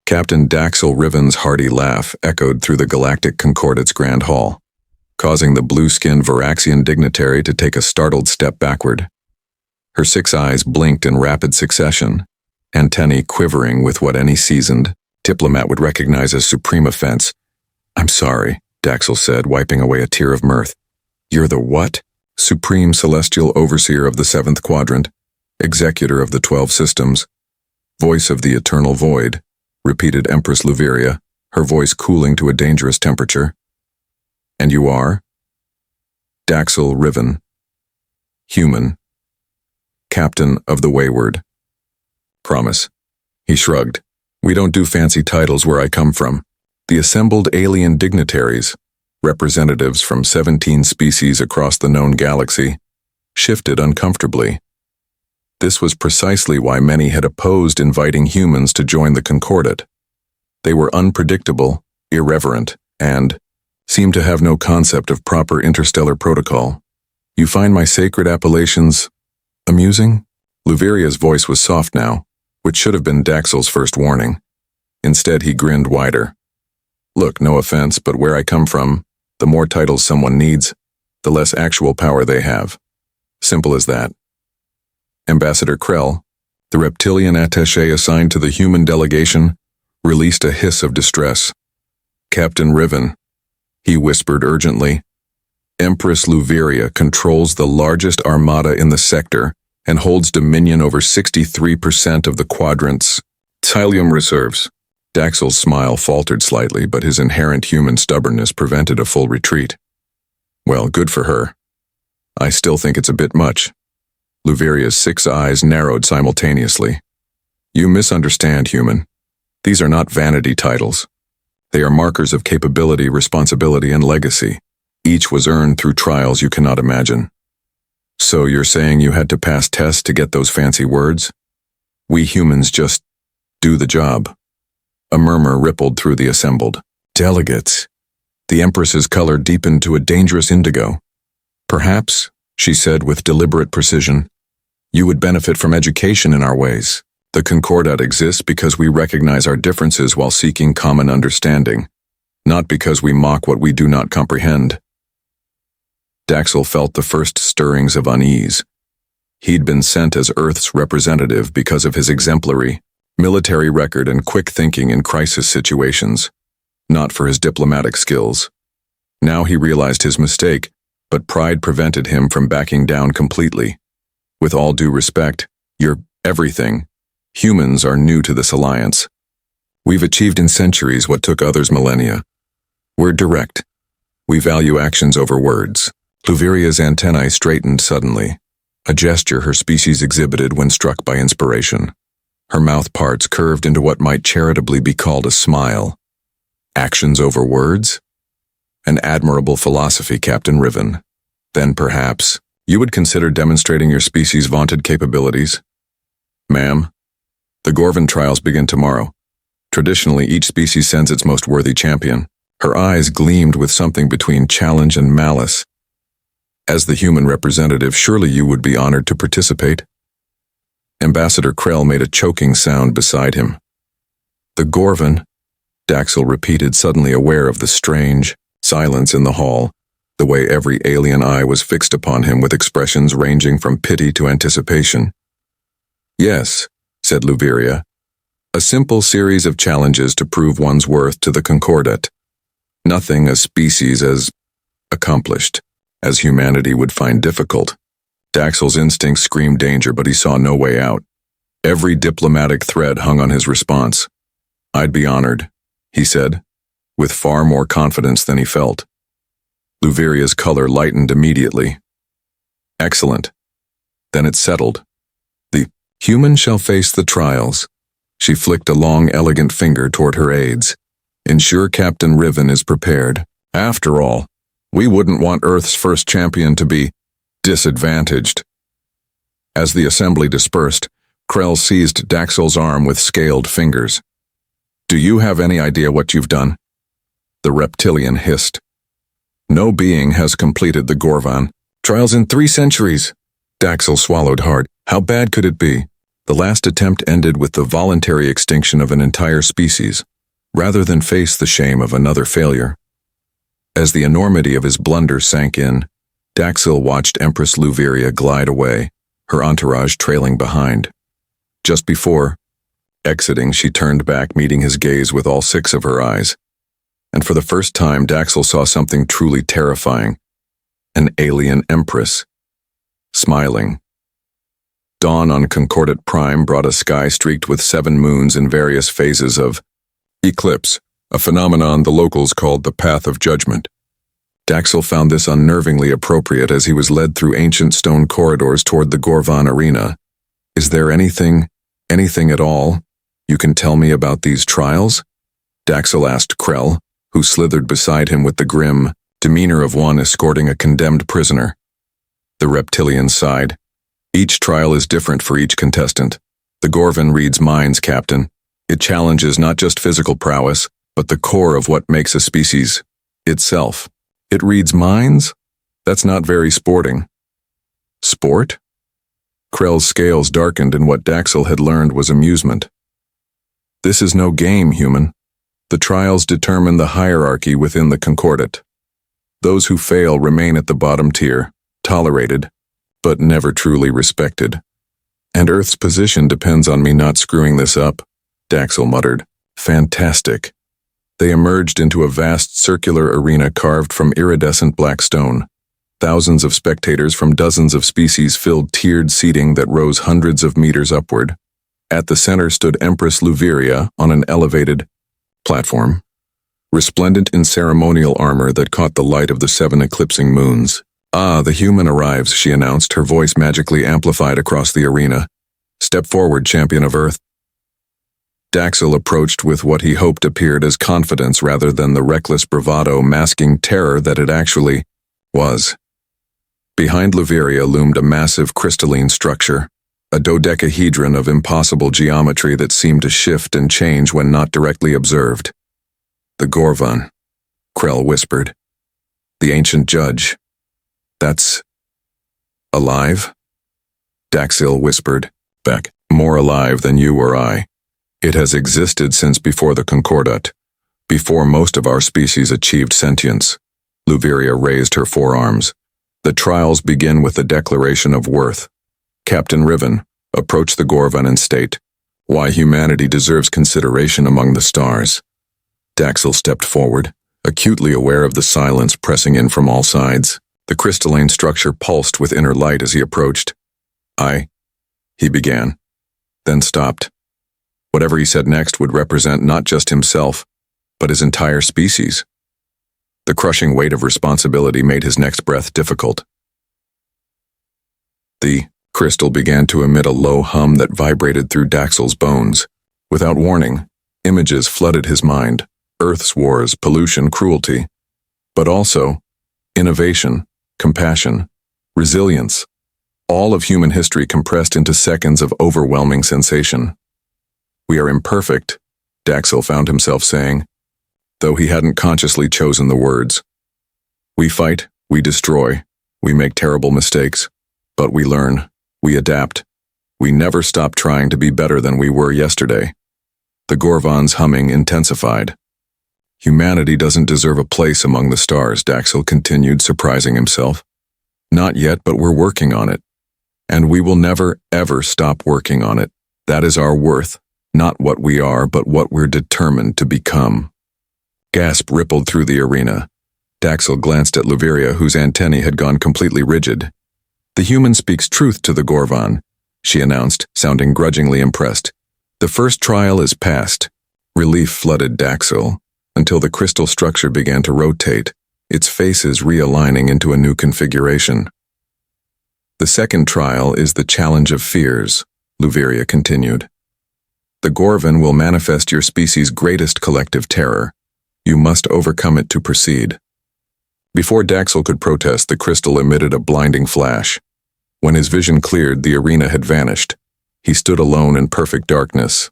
Captain Daxel Riven's hearty laugh echoed through the Galactic Concordate's grand hall, causing the blue-skinned Varaxian dignitary to take a startled step backward. Her 6 eyes blinked in rapid succession, antennae quivering with what any seasoned diplomat would recognize as supreme offense. "I'm sorry," Daxel said, wiping away a tear of mirth. "You're the what?" "Supreme Celestial Overseer of the 7th Quadrant, Executor of the 12 Systems, Voice of the Eternal Void," repeated Empress Luveria, her voice cooling to a dangerous temperature. "And you are?" "Daxel Riven. Human. Captain of the Wayward." "Promise." He shrugged. "We don't do fancy titles where I come from." The assembled alien dignitaries, representatives from 17 species across the known galaxy, shifted uncomfortably. This was precisely why many had opposed inviting humans to join the Concordate. They were unpredictable, irreverent, and seemed to have no concept of proper interstellar protocol. "You find my sacred appellations amusing?" Luveria's voice was soft now, which should have been Daxel's first warning. Instead, he grinned wider. "Look, no offense, but where I come from, the more titles someone needs, the less actual power they have. Simple as that." Ambassador Krell, the reptilian attaché assigned to the human delegation, released a hiss of distress. "Captain Riven," he whispered urgently, "Empress Luveria controls the largest armada in the sector and holds dominion over 63% of the quadrant's Tilium reserves." Daxel's smile faltered slightly, but his inherent human stubbornness prevented a full retreat. "Well, good for her. I still think it's a bit much." Luveria's 6 eyes narrowed simultaneously. "You misunderstand, human. These are not vanity titles. They are markers of capability, responsibility, and legacy. Each was earned through trials you cannot imagine." "So you're saying you had to pass tests to get those fancy words? We humans just do the job." A murmur rippled through the assembled delegates. The Empress's color deepened to a dangerous indigo. "Perhaps," she said with deliberate precision, "you would benefit from education in our ways. The Concordat exists because we recognize our differences while seeking common understanding, not because we mock what we do not comprehend." Daxel felt the first stirrings of unease. He'd been sent as Earth's representative because of his exemplary military record and quick thinking in crisis situations, not for his diplomatic skills. Now he realized his mistake, but pride prevented him from backing down completely. "With all due respect, you're everything. Humans are new to this alliance. We've achieved in centuries what took others millennia. We're direct. We value actions over words." Luveria's antennae straightened suddenly, a gesture her species exhibited when struck by inspiration. Her mouth parts curved into what might charitably be called a smile. "Actions over words? An admirable philosophy, Captain Riven. Then perhaps you would consider demonstrating your species' vaunted capabilities." "Ma'am, the Gorvan trials begin tomorrow. Traditionally, each species sends its most worthy champion." Her eyes gleamed with something between challenge and malice. "As the human representative, surely you would be honored to participate." Ambassador Krell made a choking sound beside him. "The Gorvan," Daxel repeated, suddenly aware of the strange silence in the hall, the way every alien eye was fixed upon him with expressions ranging from pity to anticipation. "Yes," said Luveria, "a simple series of challenges to prove one's worth to the Concordat. Nothing a species as accomplished as humanity would find difficult." Daxel's instincts screamed danger, but he saw no way out. Every diplomatic thread hung on his response. "I'd be honored," he said, with far more confidence than he felt. Luveria's color lightened immediately. "Excellent. Then it's settled. The human shall face the trials." She flicked a long, elegant finger toward her aides. "Ensure Captain Riven is prepared. After all, we wouldn't want Earth's first champion to be disadvantaged." As the assembly dispersed, Krell seized Daxel's arm with scaled fingers. "Do you have any idea what you've done?" The reptilian hissed. "No being has completed the Gorvan trials in 3 centuries." Daxel swallowed hard. How bad could it be? The last attempt ended with the voluntary extinction of an entire species, rather than face the shame of another failure. As the enormity of his blunder sank in, Daxil watched Empress Luveria glide away, her entourage trailing behind. Just before exiting, she turned back, meeting his gaze with all 6 of her eyes. And for the first time, Daxil saw something truly terrifying. An alien empress. Smiling. Dawn on Concordat Prime brought a sky streaked with 7 moons in various phases of eclipse, a phenomenon the locals called the Path of Judgment. Daxil found this unnervingly appropriate as he was led through ancient stone corridors toward the Gorvan arena. Is there anything at all, you can tell me about these trials? Daxil asked Krell, who slithered beside him with the grim demeanor of one escorting a condemned prisoner. The reptilian sighed. Each trial is different for each contestant. The Gorvan reads minds, Captain. It challenges not just physical prowess, but the core of what makes a species itself. It reads minds? That's not very sporting. Sport? Krell's scales darkened, and what Daxil had learned was amusement. This is no game, human. The trials determine the hierarchy within the Concordat. Those who fail remain at the bottom tier, tolerated, but never truly respected. And Earth's position depends on me not screwing this up, Daxil muttered. Fantastic. They emerged into a vast circular arena carved from iridescent black stone. Thousands of spectators from dozens of species filled tiered seating that rose hundreds of meters upward. At the center stood Empress Luveria on an elevated platform, resplendent in ceremonial armor that caught the light of the 7 eclipsing moons. Ah, the human arrives, she announced, her voice magically amplified across the arena. Step forward, champion of Earth. Daxil approached with what he hoped appeared as confidence rather than the reckless bravado masking terror that it actually was. Behind Luveria loomed a massive crystalline structure, a dodecahedron of impossible geometry that seemed to shift and change when not directly observed. The Gorvan, Krell whispered. The ancient judge. That's alive? Daxil whispered back. More alive than you or I. It has existed since before the Concordat, before most of our species achieved sentience. Luveria raised her forearms. The trials begin with the declaration of worth. Captain Riven, approach the Gorvan and state why humanity deserves consideration among the stars. Daxil stepped forward, acutely aware of the silence pressing in from all sides. The crystalline structure pulsed with inner light as he approached. He began, then stopped. Whatever he said next would represent not just himself, but his entire species. The crushing weight of responsibility made his next breath difficult. The crystal began to emit a low hum that vibrated through Daxil's bones. Without warning, images flooded his mind. Earth's wars, pollution, cruelty. But also, innovation, compassion, resilience. All of human history compressed into seconds of overwhelming sensation. We are imperfect, Daxil found himself saying, though he hadn't consciously chosen the words. We fight, we destroy, we make terrible mistakes, but we learn, we adapt. We never stop trying to be better than we were yesterday. The Gorvan's humming intensified. Humanity doesn't deserve a place among the stars, Daxil continued, surprising himself. Not yet, but we're working on it. And we will never, ever stop working on it. That is our worth, not what we are, but what we're determined to become. Gasp rippled through the arena. Daxil glanced at Luveria, whose antennae had gone completely rigid. The human speaks truth to the Gorvan, she announced, sounding grudgingly impressed. The first trial is past. Relief flooded Daxil, until the crystal structure began to rotate, its faces realigning into a new configuration. The second trial is the challenge of fears, Luveria continued. The Gorvan will manifest your species' greatest collective terror. You must overcome it to proceed. Before Daxil could protest, the crystal emitted a blinding flash. When his vision cleared, the arena had vanished. He stood alone in perfect darkness.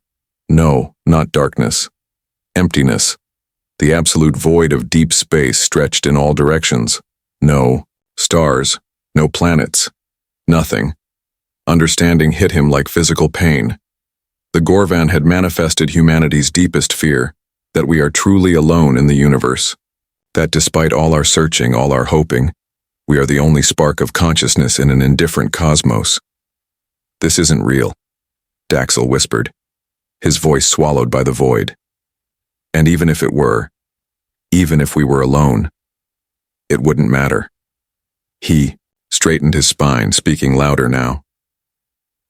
No, not darkness. Emptiness. The absolute void of deep space stretched in all directions. No stars, no planets, nothing. Understanding hit him like physical pain. The Gorvan had manifested humanity's deepest fear, that we are truly alone in the universe. That despite all our searching, all our hoping, we are the only spark of consciousness in an indifferent cosmos. This isn't real, Daxel whispered, his voice swallowed by the void. And even if it were, even if we were alone, it wouldn't matter. He straightened his spine, speaking louder now.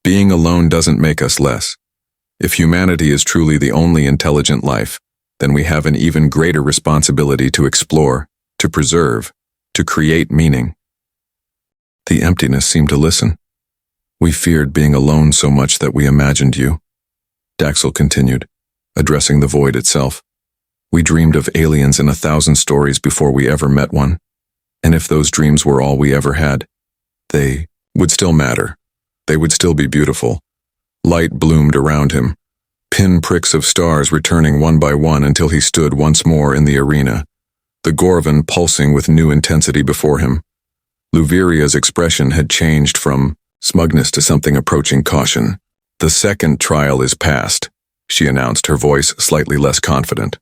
Being alone doesn't make us less. If humanity is truly the only intelligent life, then we have an even greater responsibility to explore, to preserve, to create meaning. The emptiness seemed to listen. We feared being alone so much that we imagined you, Daxel continued, addressing the void itself. We dreamed of aliens in 1,000 stories before we ever met one. And if those dreams were all we ever had, they would still matter. They would still be beautiful. Light bloomed around him, pinpricks of stars returning one by one until he stood once more in the arena, the Gorvan pulsing with new intensity before him. Luviria's expression had changed from smugness to something approaching caution. The second trial is past, she announced, her voice slightly less confident.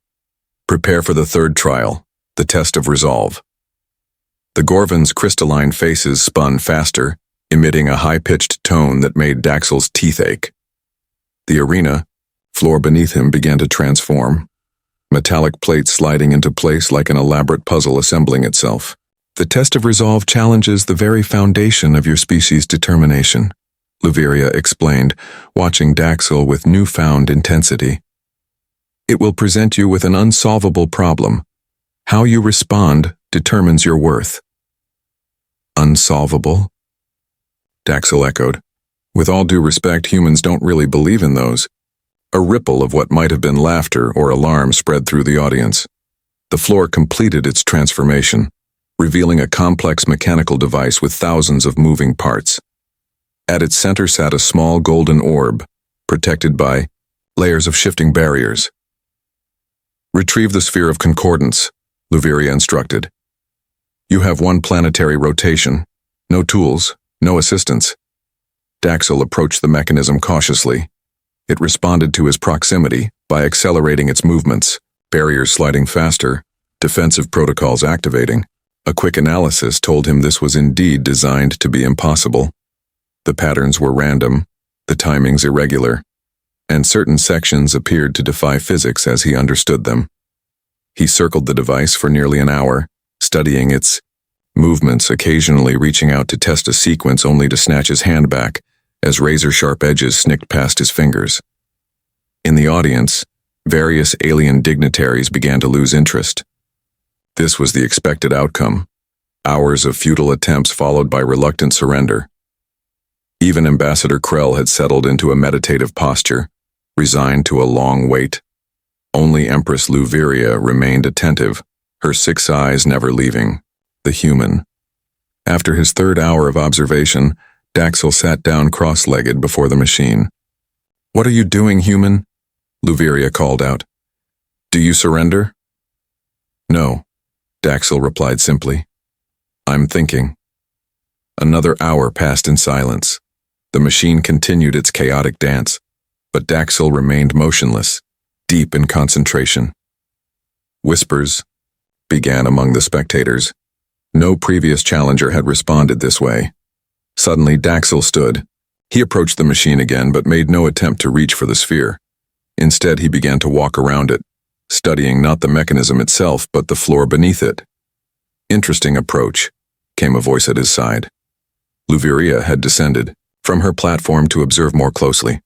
Prepare for the third trial, the test of resolve. The Gorvan's crystalline faces spun faster, emitting a high-pitched tone that made Daxel's teeth ache. The arena, floor beneath him, began to transform, metallic plates sliding into place like an elaborate puzzle assembling itself. The test of resolve challenges the very foundation of your species' determination, Luviria explained, watching Daxel with newfound intensity. It will present you with an unsolvable problem. How you respond determines your worth. Unsolvable? Daxel echoed. With all due respect, humans don't really believe in those. A ripple of what might have been laughter or alarm spread through the audience. The floor completed its transformation, revealing a complex mechanical device with thousands of moving parts. At its center sat a small golden orb, protected by layers of shifting barriers. Retrieve the sphere of concordance, Luviria instructed. You have one planetary rotation, no tools, no assistance. Daxel approached the mechanism cautiously. It responded to his proximity by accelerating its movements, barriers sliding faster, defensive protocols activating. A quick analysis told him this was indeed designed to be impossible. The patterns were random, the timings irregular, and certain sections appeared to defy physics as he understood them. He circled the device for nearly an hour, studying its movements, occasionally reaching out to test a sequence only to snatch his hand back as razor-sharp edges snicked past his fingers. In the audience, various alien dignitaries began to lose interest. This was the expected outcome, hours of futile attempts followed by reluctant surrender. Even Ambassador Krell had settled into a meditative posture, resigned to a long wait. Only Empress Luviria remained attentive, her 6 eyes never leaving the human. After his third hour of observation, Daxel sat down cross-legged before the machine. "What are you doing, human?" Luviria called out. "Do you surrender?" "No," Daxel replied simply. "I'm thinking." Another hour passed in silence. The machine continued its chaotic dance, but Daxel remained motionless, deep in concentration. Whispers began among the spectators. No previous challenger had responded this way. Suddenly, Daxel stood. He approached the machine again, but made no attempt to reach for the sphere. Instead, he began to walk around it, studying not the mechanism itself, but the floor beneath it. "Interesting approach," came a voice at his side. Luviria had descended from her platform to observe more closely.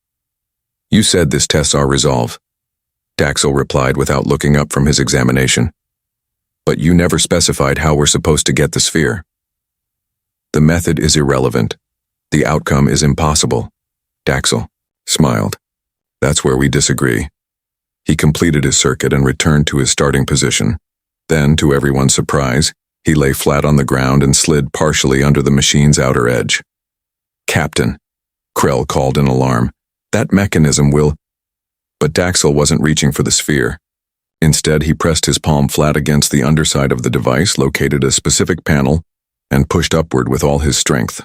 "You said this tests our resolve," Daxel replied without looking up from his examination. "But you never specified how we're supposed to get the sphere." "The method is irrelevant. The outcome is impossible," Daxel smiled. "That's where we disagree." He completed his circuit and returned to his starting position. Then, to everyone's surprise, he lay flat on the ground and slid partially under the machine's outer edge. "Captain," Krell called in alarm, "that mechanism will—" But Daxel wasn't reaching for the sphere. Instead, he pressed his palm flat against the underside of the device, located a specific panel, and pushed upward with all his strength.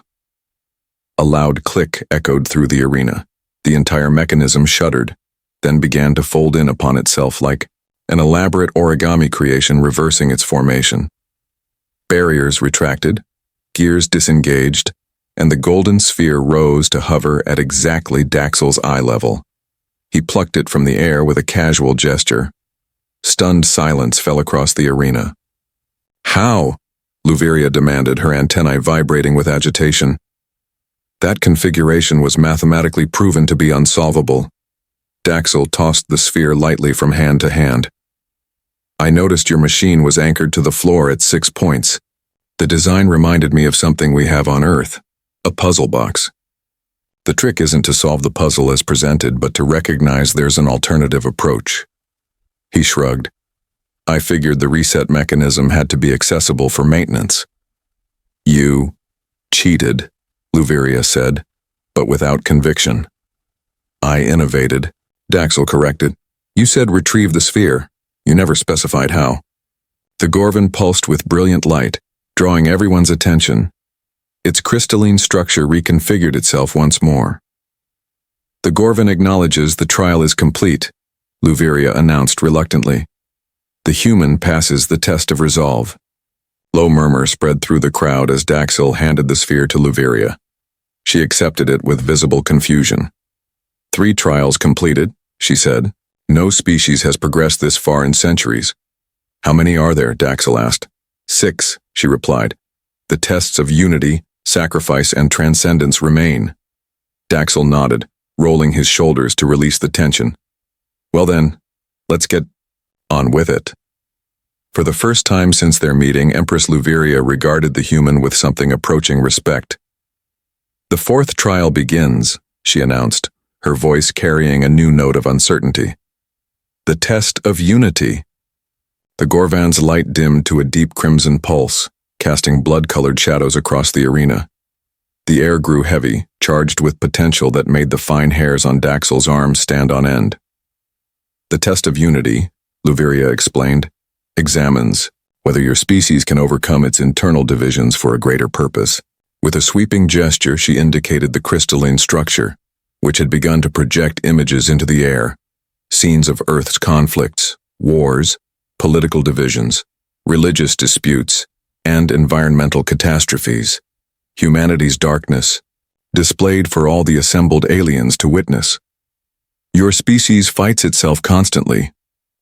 A loud click echoed through the arena. The entire mechanism shuddered, then began to fold in upon itself like an elaborate origami creation reversing its formation. Barriers retracted, gears disengaged, and the golden sphere rose to hover at exactly Daxel's eye level. He plucked it from the air with a casual gesture. Stunned silence fell across the arena. "How?" Luveria demanded, her antennae vibrating with agitation. That configuration was mathematically proven to be unsolvable. Daxel tossed the sphere lightly from hand to hand. "I noticed your machine was anchored to the floor at 6 points. The design reminded me of something we have on Earth, a puzzle box. The trick isn't to solve the puzzle as presented, but to recognize there's an alternative approach." He shrugged. "I figured the reset mechanism had to be accessible for maintenance." "You cheated," Luveria said, but without conviction. "I innovated," Daxel corrected. "You said retrieve the sphere. You never specified how." The Gorvan pulsed with brilliant light, drawing everyone's attention. Its crystalline structure reconfigured itself once more. "The Gorvan acknowledges the trial is complete," Luveria announced reluctantly. "The human passes the test of resolve." Low murmur spread through the crowd as Daxel handed the sphere to Luveria. She accepted it with visible confusion. "3 trials completed," she said. "No species has progressed this far in centuries." "How many are there?" Daxel asked. 6, she replied. "The tests of unity, sacrifice, and transcendence remain." Daxel nodded, rolling his shoulders to release the tension. "Well then, let's get on with it." For the first time since their meeting, Empress Luveria regarded the human with something approaching respect. "The 4th trial begins," she announced, her voice carrying a new note of uncertainty. "The test of unity." The Gorvan's light dimmed to a deep crimson pulse, casting blood-colored shadows across the arena. The air grew heavy, charged with potential that made the fine hairs on Daxel's arms stand on end. "The test of unity," Luveria explained, "examines whether your species can overcome its internal divisions for a greater purpose." With a sweeping gesture, she indicated the crystalline structure, which had begun to project images into the air, scenes of Earth's conflicts, wars, political divisions, religious disputes, and environmental catastrophes. Humanity's darkness, displayed for all the assembled aliens to witness. "Your species fights itself constantly,"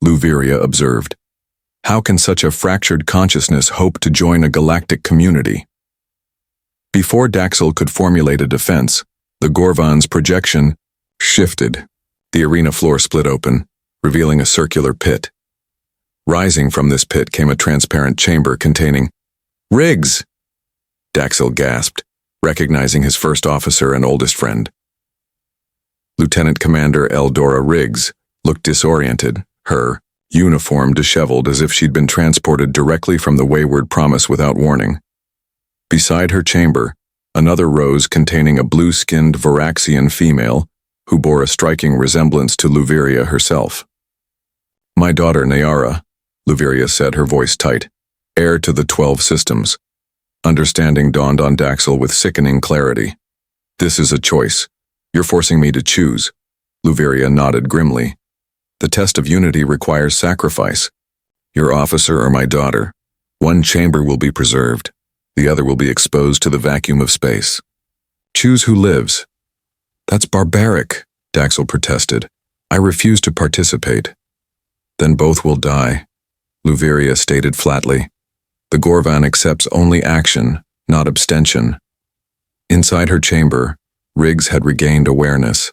Luveria observed. "How can such a fractured consciousness hope to join a galactic community?" Before Daxel could formulate a defense, the Gorvan's projection shifted. The arena floor split open, revealing a circular pit. Rising from this pit came a transparent chamber containing Riggs. Daxel gasped, recognizing his first officer and oldest friend. Lieutenant Commander Eldora Riggs looked disoriented, her uniform disheveled as if she'd been transported directly from the wayward promise without warning. Beside her chamber, another rose containing a blue-skinned Varaxian female who bore a striking resemblance to Luveria herself. "My daughter Nayara," Luveria said, her voice tight, "heir to the 12 systems." Understanding dawned on Daxel with sickening clarity. "This is a choice. You're forcing me to choose." Luveria nodded grimly. "The test of unity requires sacrifice. Your officer or my daughter. One chamber will be preserved. The other will be exposed to the vacuum of space. Choose who lives." "That's barbaric," Daxel protested. "I refuse to participate." "Then both will die," Luveria stated flatly. "The Gorvan accepts only action, not abstention." Inside her chamber, Riggs had regained awareness.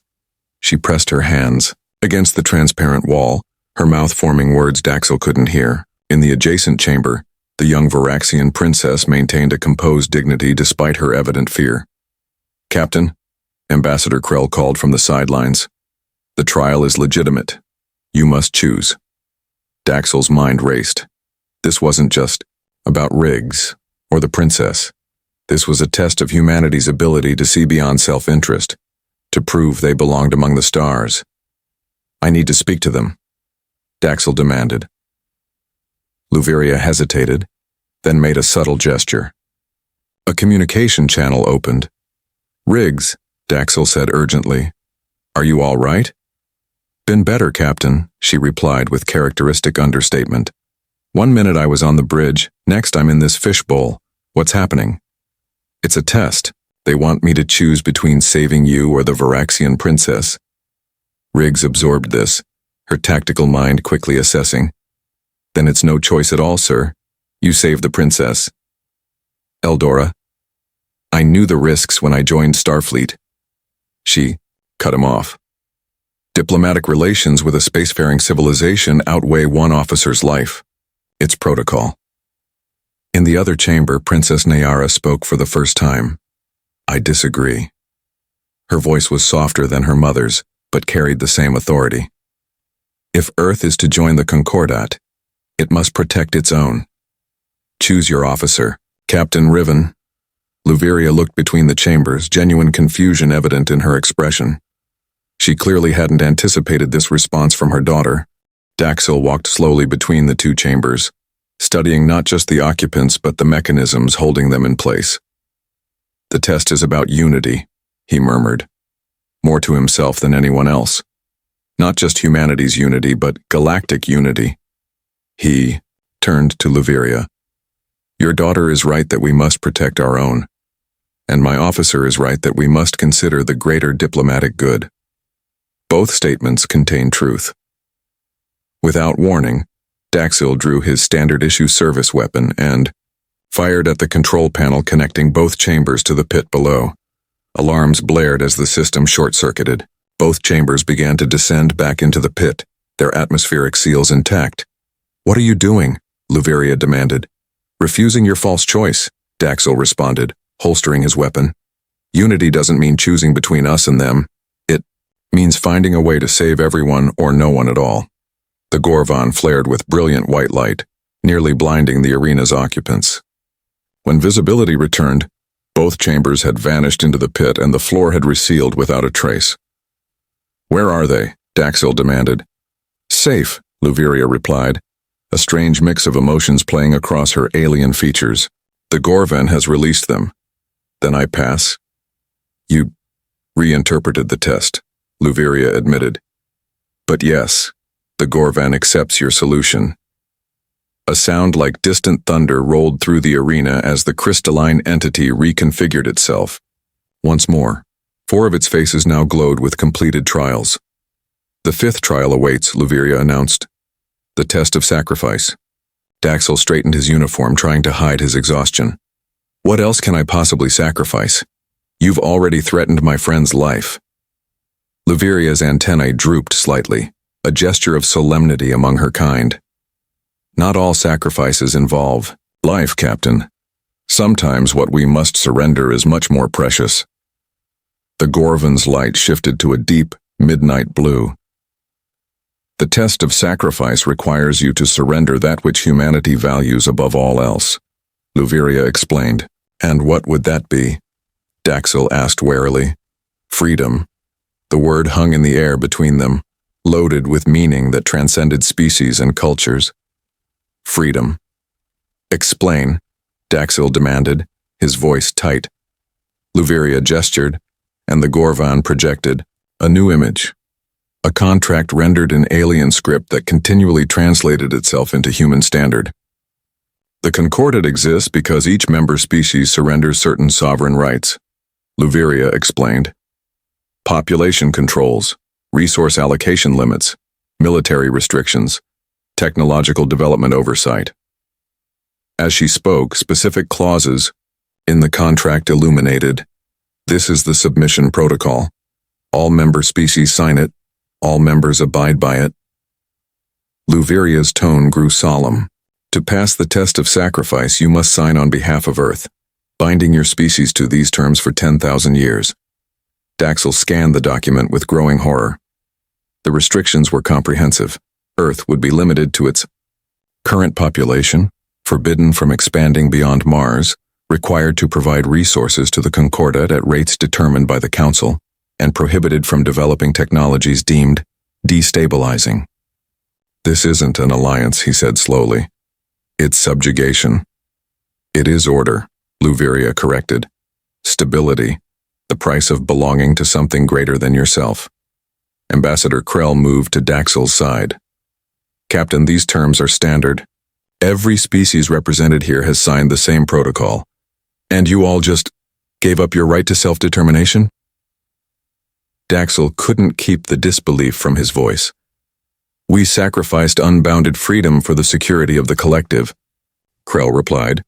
She pressed her hands against the transparent wall, her mouth forming words Daxel couldn't hear. In the adjacent chamber, the young Varaxian princess maintained a composed dignity despite her evident fear. "Captain," Ambassador Krell called from the sidelines, "the trial is legitimate. You must choose." Daxel's mind raced. This wasn't just about Riggs or the princess. This was a test of humanity's ability to see beyond self-interest, to prove they belonged among the stars. "I need to speak to them," Daxel demanded. Luveria hesitated, then made a subtle gesture. A communication channel opened. Riggs, Daxel said urgently. Are you all right? Been better, Captain, she replied with characteristic understatement. 1 minute I was on the bridge, next I'm in this fishbowl. What's happening? It's a test. They want me to choose between saving you or the Varaxian princess. Riggs absorbed this, her tactical mind quickly assessing. Then it's no choice at all, sir. You save the princess. Eldora. I knew the risks when I joined Starfleet. She cut him off. Diplomatic relations with a spacefaring civilization outweigh one officer's life. It's protocol. In the other chamber, Princess Nayara spoke for the first time. I disagree. Her voice was softer than her mother's, but carried the same authority. If Earth is to join the Concordat, it must protect its own. Choose your officer, Captain Riven. Luveria looked between the chambers, genuine confusion evident in her expression. She clearly hadn't anticipated this response from her daughter. Daxel walked slowly between the two chambers, studying not just the occupants but the mechanisms holding them in place. The test is about unity, he murmured, more to himself than anyone else. Not just humanity's unity, but galactic unity. He turned to Luveria. Your daughter is right that we must protect our own, and my officer is right that we must consider the greater diplomatic good. Both statements contain truth. Without warning, Daxil drew his standard-issue service weapon and fired at the control panel connecting both chambers to the pit below. Alarms blared as the system short-circuited. Both chambers began to descend back into the pit, their atmospheric seals intact. What are you doing? Luveria demanded. Refusing your false choice, Daxil responded, holstering his weapon. Unity doesn't mean choosing between us and them. It means finding a way to save everyone or no one at all. The Gorvan flared with brilliant white light, nearly blinding the arena's occupants. When visibility returned, both chambers had vanished into the pit and the floor had resealed without a trace. Where are they? Daxil demanded. Safe, Luveria replied, a strange mix of emotions playing across her alien features. The Gorvan has released them. Then I pass? You reinterpreted the test, Luveria admitted. But yes, the Gorvan accepts your solution. A sound like distant thunder rolled through the arena as the crystalline entity reconfigured itself. Once more, 4 of its faces now glowed with completed trials. The 5th trial awaits, Luveria announced. The test of sacrifice. Daxil straightened his uniform, trying to hide his exhaustion. What else can I possibly sacrifice? You've already threatened my friend's life. Luveria's antennae drooped slightly, a gesture of solemnity among her kind. Not all sacrifices involve life, Captain. Sometimes what we must surrender is much more precious. The Gorvan's light shifted to a deep, midnight blue. The test of sacrifice requires you to surrender that which humanity values above all else, Luveria explained. And what would that be? Daxil asked warily. Freedom. The word hung in the air between them, loaded with meaning that transcended species and cultures. Freedom. Explain, Daxil demanded, his voice tight. Luveria gestured, and the Gorvan projected a new image. A contract rendered in alien script that continually translated itself into human standard. The Concordat exists because each member species surrenders certain sovereign rights, Luveria explained. Population controls, resource allocation limits, military restrictions, technological development oversight. As she spoke, specific clauses in the contract illuminated. This is the submission protocol. All member species sign it. All members abide by it. Luveria's tone grew solemn. To pass the test of sacrifice, you must sign on behalf of Earth, binding your species to these terms for 10,000 years. Daxil scanned the document with growing horror. The restrictions were comprehensive. Earth would be limited to its current population, forbidden from expanding beyond Mars, required to provide resources to the Concordat at rates determined by the Council, and prohibited from developing technologies deemed destabilizing. This isn't an alliance, he said slowly. It's subjugation. It is order, Luveria corrected. Stability. the price of belonging to something greater than yourself. Ambassador Krell moved to Daxel's side. Captain, these terms are standard. Every species represented here has signed the same protocol. And you all just gave up your right to self-determination? Daxel couldn't keep the disbelief from his voice. We sacrificed unbounded freedom for the security of the collective, Krell replied.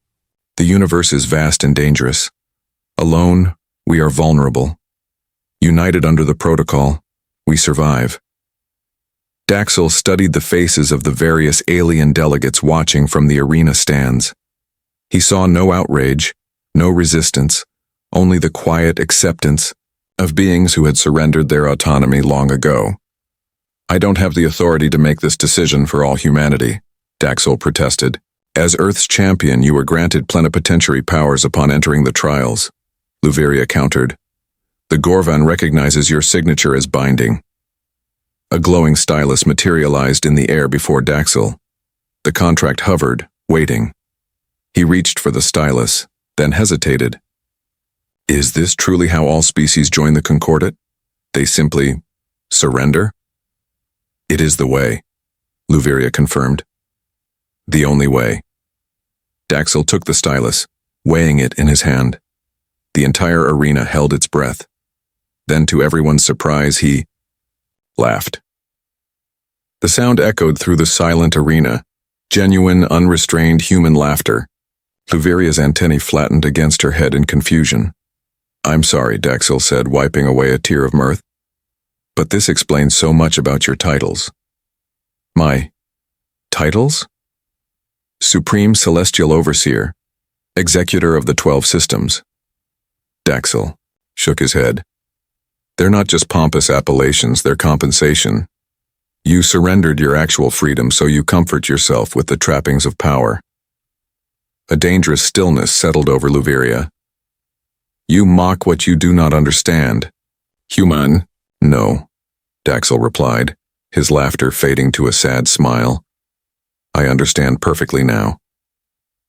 The universe is vast and dangerous. Alone, we are vulnerable. United under the protocol, we survive. Daxel studied the faces of the various alien delegates watching from the arena stands. He saw no outrage, no resistance, only the quiet acceptance of beings who had surrendered their autonomy long ago. I don't have the authority to make this decision for all humanity, Daxel protested. As Earth's champion, you were granted plenipotentiary powers upon entering the trials, Luveria countered. The Gorvan recognizes your signature as binding. A glowing stylus materialized in the air before Daxel. The contract hovered, waiting. He reached for the stylus, then hesitated. Is this truly how all species join the Concordat? They simply surrender? It is the way, Luveria confirmed. The only way. Daxel took the stylus, weighing it in his hand. The entire arena held its breath. Then, to everyone's surprise, he laughed. The sound echoed through the silent arena, genuine, unrestrained human laughter. Luveria's antennae flattened against her head in confusion. I'm sorry, Daxel said, wiping away a tear of mirth. But this explains so much about your titles. My titles? Supreme Celestial Overseer, Executor of the 12 Systems. Daxel shook his head. They're not just pompous appellations, they're compensation. You surrendered your actual freedom, so you comfort yourself with the trappings of power. A dangerous stillness settled over Luveria. You mock what you do not understand. Human? No, Daxel replied, his laughter fading to a sad smile. I understand perfectly now.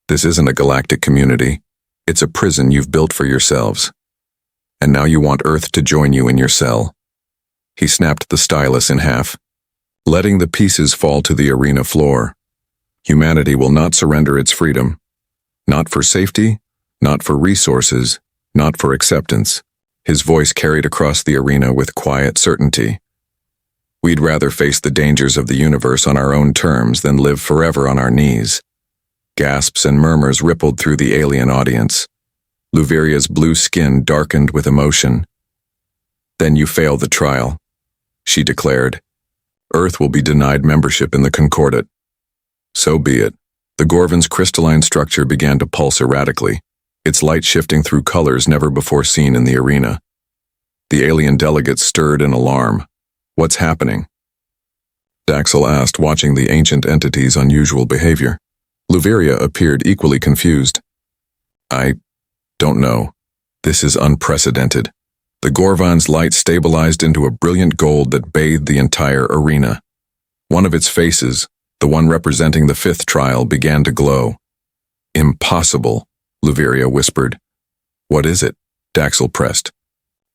This isn't a galactic community. It's a prison you've built for yourselves. And now you want Earth to join you in your cell. He snapped the stylus in half, letting the pieces fall to the arena floor. Humanity will not surrender its freedom. Not for safety, not for resources, not for acceptance. His voice carried across the arena with quiet certainty. We'd rather face the dangers of the universe on our own terms than live forever on our knees. Gasps and murmurs rippled through the alien audience. Luveria's blue skin darkened with emotion. Then you fail the trial, she declared. Earth will be denied membership in the Concordat. So be it. The Gorvan's crystalline structure began to pulse erratically, its light shifting through colors never before seen in the arena. The alien delegates stirred in alarm. What's happening? Daxel asked, watching the ancient entity's unusual behavior. Luveria appeared equally confused. I don't know. This is unprecedented. The Gorvan's light stabilized into a brilliant gold that bathed the entire arena. One of its faces, the one representing the 5th trial, began to glow. Impossible, Luveria whispered. What is it? Daxel pressed.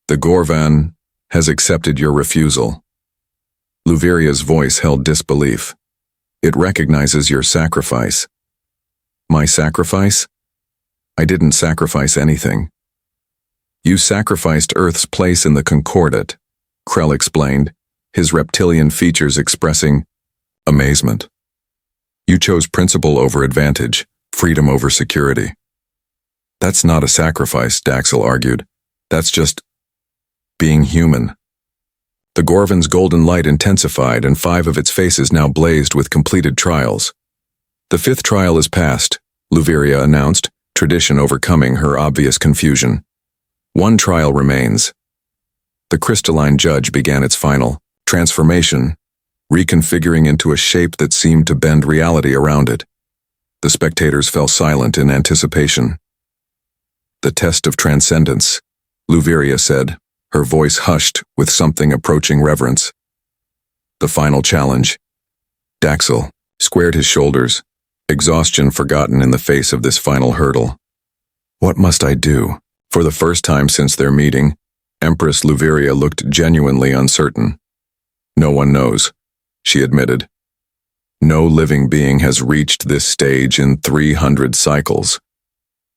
The Gorvan has accepted your refusal. Luveria's voice held disbelief. It recognizes your sacrifice. My sacrifice? I didn't sacrifice anything. You sacrificed Earth's place in the Concordat, Krell explained, his reptilian features expressing amazement. You chose principle over advantage, freedom over security. That's not a sacrifice, Daxel argued. That's just being human. The Gorvan's golden light intensified, and 5 of its faces now blazed with completed trials. The 5th trial is past, Luveria announced, tradition overcoming her obvious confusion. 1 trial remains. The crystalline judge began its final transformation, reconfiguring into a shape that seemed to bend reality around it. The spectators fell silent in anticipation. The test of transcendence, Luveria said, her voice hushed with something approaching reverence. The final challenge. Daxel squared his shoulders, exhaustion forgotten in the face of this final hurdle. What must I do? For the first time since their meeting, Empress Luveria looked genuinely uncertain. No one knows, she admitted. No living being has reached this stage in 300 cycles.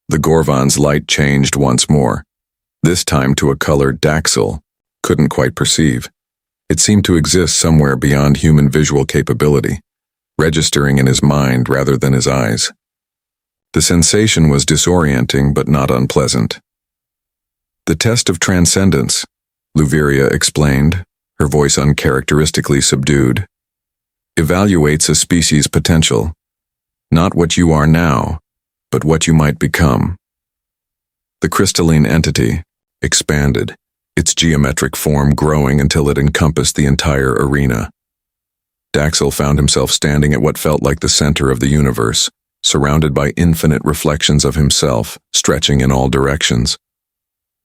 The Gorvan's light changed once more, this time to a color Daxel couldn't quite perceive. It seemed to exist somewhere beyond human visual capability, registering in his mind rather than his eyes. The sensation was disorienting but not unpleasant. The test of transcendence, Luveria explained, her voice uncharacteristically subdued, evaluates a species' potential, not what you are now, but what you might become. The crystalline entity expanded, its geometric form growing until it encompassed the entire arena. Daxel found himself standing at what felt like the center of the universe, surrounded by infinite reflections of himself, stretching in all directions.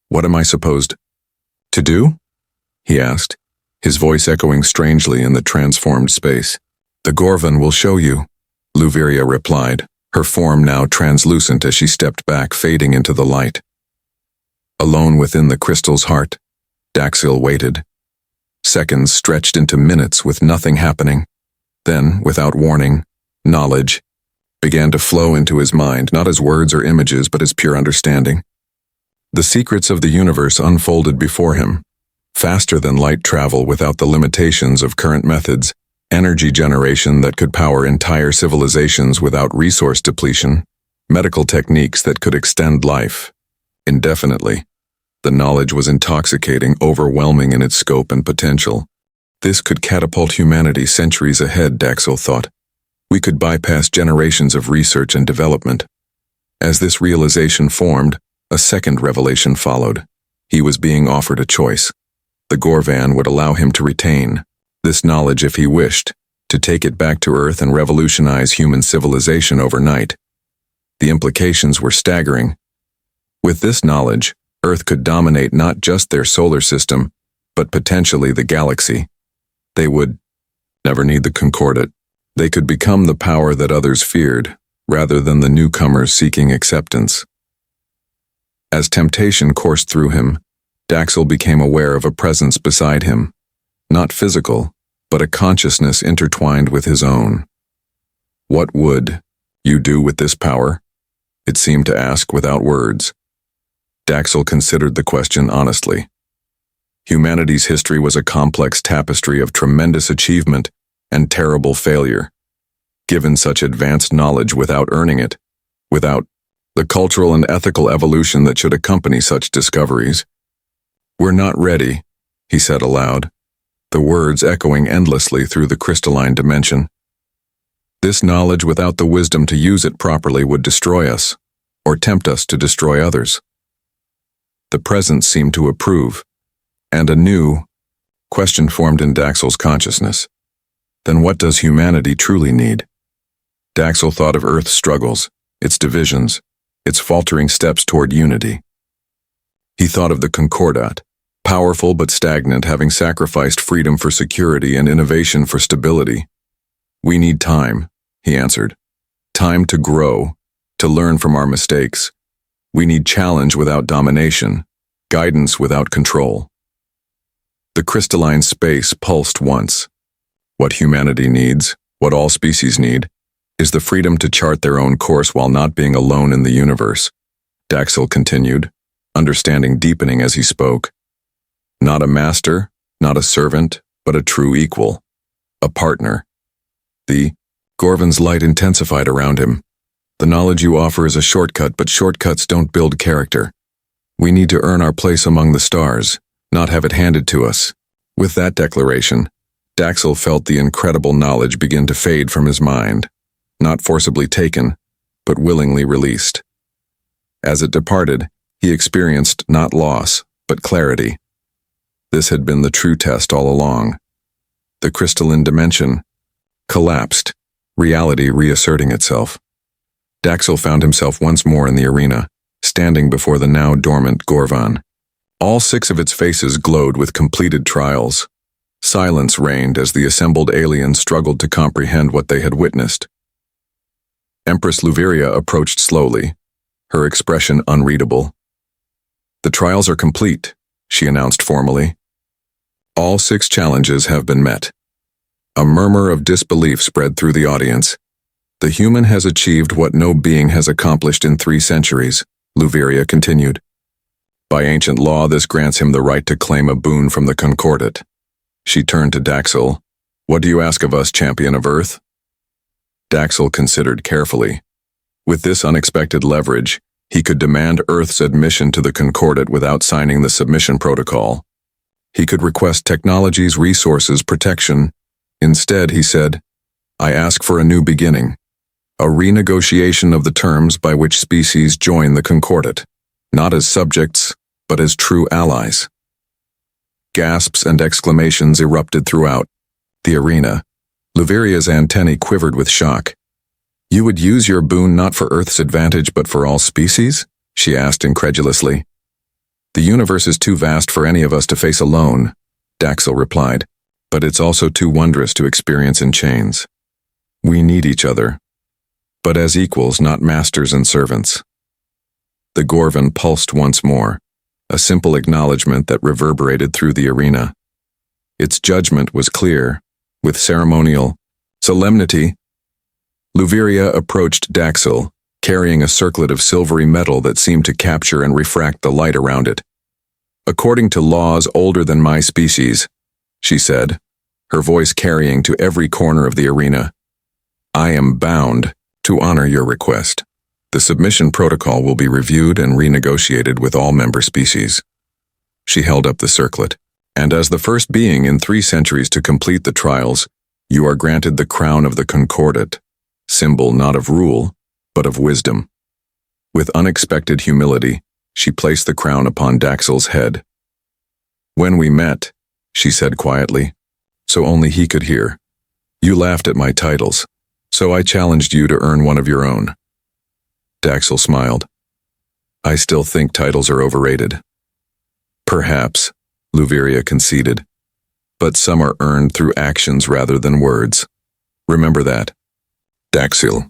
What am I supposed to do? He asked, his voice echoing strangely in the transformed space. The Gorvan will show you, Luveria replied, her form now translucent as she stepped back, fading into the light. Alone within the crystal's heart, Daxel waited. Seconds stretched into minutes with nothing happening. Then, without warning, knowledge began to flow into his mind, not as words or images, but as pure understanding. The secrets of the universe unfolded before him, faster than light travel without the limitations of current methods, energy generation that could power entire civilizations without resource depletion, medical techniques that could extend life indefinitely. The knowledge was intoxicating, overwhelming in its scope and potential. This could catapult humanity centuries ahead, Daxel thought. We could bypass generations of research and development. As this realization formed, a second revelation followed. He was being offered a choice. The Gorvan would allow him to retain this knowledge if he wished, to take it back to Earth and revolutionize human civilization overnight. The implications were staggering. With this knowledge, Earth could dominate not just their solar system, but potentially the galaxy. They would never need the Concordat. They could become the power that others feared, rather than the newcomers seeking acceptance. As temptation coursed through him, Daxel became aware of a presence beside him, not physical, but a consciousness intertwined with his own. What would you do with this power? It seemed to ask without words. Daxel considered the question honestly. Humanity's history was a complex tapestry of tremendous achievement and terrible failure. Given such advanced knowledge without earning it, without the cultural and ethical evolution that should accompany such discoveries. We're not ready, he said aloud, the words echoing endlessly through the crystalline dimension. This knowledge without the wisdom to use it properly would destroy us, or tempt us to destroy others. The presence seemed to approve, and a new question formed in Daxel's consciousness. Then what does humanity truly need? Daxel thought of Earth's struggles, its divisions, its faltering steps toward unity. He thought of the Concordat, powerful but stagnant, having sacrificed freedom for security and innovation for stability. We need time, he answered. Time to grow, to learn from our mistakes. We need challenge without domination, guidance without control. The crystalline space pulsed once. What humanity needs, what all species need, is the freedom to chart their own course while not being alone in the universe. Daxel continued, understanding deepening as he spoke. Not a master, not a servant, but a true equal, a partner. The Gorvan's light intensified around him. The knowledge you offer is a shortcut, but shortcuts don't build character. We need to earn our place among the stars, not have it handed to us. With that declaration, Daxel felt the incredible knowledge begin to fade from his mind, not forcibly taken, but willingly released. As it departed, he experienced not loss, but clarity. This had been the true test all along. The crystalline dimension collapsed, reality reasserting itself. Daxel found himself once more in the arena, standing before the now dormant Gorvan. All 6 of its faces glowed with completed trials. Silence reigned as the assembled aliens struggled to comprehend what they had witnessed. Empress Luveria approached slowly, her expression unreadable. The trials are complete, she announced formally. All 6 challenges have been met. A murmur of disbelief spread through the audience. The human has achieved what no being has accomplished in 3 centuries, Luveria continued. By ancient law, this grants him the right to claim a boon from the Concordat. She turned to Daxel. What do you ask of us, champion of Earth? Daxel considered carefully. With this unexpected leverage, he could demand Earth's admission to the Concordat without signing the submission protocol. He could request technologies, resources, protection. Instead, he said, I ask for a new beginning. A renegotiation of the terms by which species join the Concordat, not as subjects, but as true allies. Gasps and exclamations erupted throughout the arena. Luveria's antennae quivered with shock. You would use your boon not for Earth's advantage but for all species? She asked incredulously. The universe is too vast for any of us to face alone, Daxel replied, but it's also too wondrous to experience in chains. We need each other, but as equals, not masters and servants. The Gorvan pulsed once more, a simple acknowledgement that reverberated through the arena. Its judgment was clear, with ceremonial solemnity. Luveria approached Daxel, carrying a circlet of silvery metal that seemed to capture and refract the light around it. According to laws older than my species, she said, her voice carrying to every corner of the arena, I am bound to honor your request. The submission protocol will be reviewed and renegotiated with all member species. She held up the circlet, and as the first being in 3 centuries to complete the trials, you are granted the crown of the Concordat, symbol not of rule, but of wisdom. With unexpected humility, she placed the crown upon Daxel's head. When we met, she said quietly, so only he could hear, you laughed at my titles, so I challenged you to earn one of your own. Daxel smiled. I still think titles are overrated. Perhaps, Luveria conceded, but some are earned through actions rather than words. Remember that. Daxel.